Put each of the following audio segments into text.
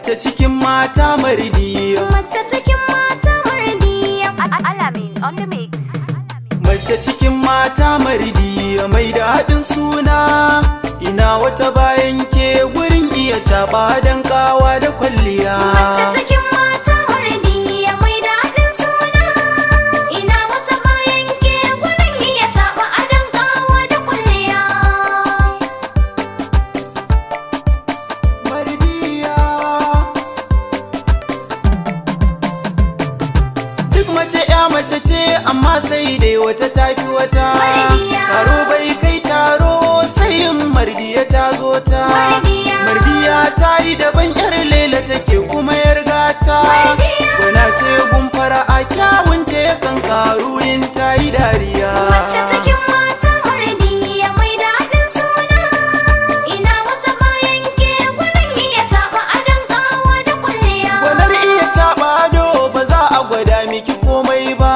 Mace cikin mata mardi. Mace cikin mata mardi. Alamin on the mix. Mace cikin mata mardi mai daɗin suna. Ina wata bayan ke gurin iya caɓa dan ƙawa da kwalliya. Mace cikin mata mardi mai daɗin suna. Ina wata bayan ke gurin iya caɓa adon ƙawa da kwalliya. Mardiya. Duk mace ya mace ce amma sai dai wata tafi wata. Taro bai kai taro sai yin mardiya ta zo ta. Mardiya ta yi daban yar lela take kuma yar gata. Wana ce gun fara'a kyawunta yakan karu in ta yi dariya. Mace cikin mata mardi mai daɗin suna. Ina wata bayan ke gurin iya caɓa adon ƙawa da kwalliya. Gwanar iya caɓa ado ba za a gwada miki komai ba.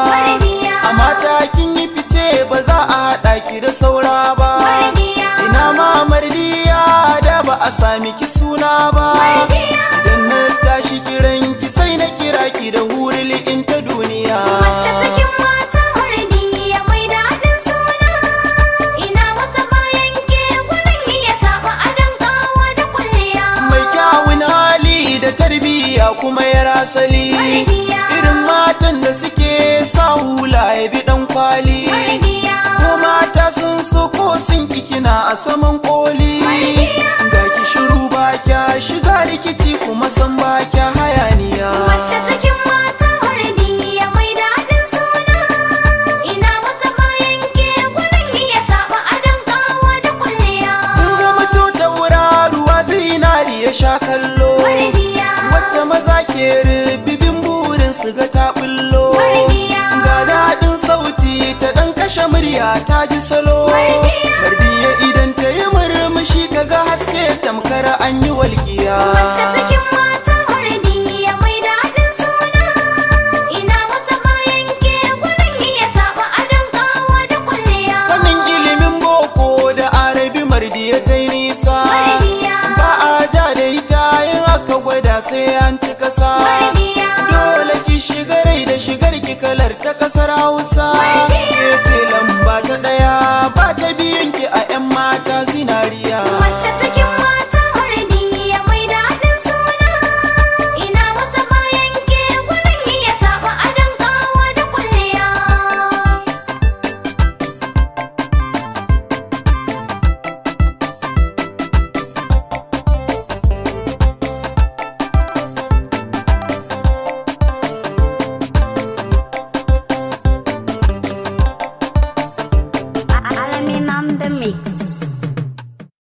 A mata kin yi fice ba za a haɗa ki da saura ba. Ina ma mardiya da ba a sami ki suna ba. Idan na tashi kiran ki sai na kira ki da hurili in ta duniya. Mace cikin mata mardi mai daɗin suna. Ina wata bayan ke gurin iya caɓa adon ƙawa da kwalliya. Mai kyawun hali da tarbiyya kuma ya rasali. Irin matan da suke sa hula ya bi ɗan kwali. Ko mata sun so ko sun kina a saman koli. Ga ki shiru ba kya shiga rikici kuma san ba kya hayaniya. Mace cikin mata mardi mai daɗin suna. Ina wata bayan ke gurin iya caɓa adon ƙawa da kwalliya. Kun zama tota wuraruwa zinari ya sha kallo. Wacce maza ke rubibin burin su ga ta bullo. Ga daɗin sauti ta ɗan kashe murya ta ji salo. Mardiya idan ta yi murmushi kaga haske tamkar an yi walƙiya. Mace cikin mata mardi mai daɗin suna. Ina wata bayan ke gurin iya caɓa adon ƙawa da kwalliya. Fannin ilimin boko da arabi mardiya ta yi nisa. Ba a ja da ita yin aka gwada sai an ci kasa. Dole ki shiga rai da shigar ki kalar ta kasar Hausa. Ke ce lamba ta ɗaya ba ta biyun ki a 'yan mata zinariya. Mace cikin mata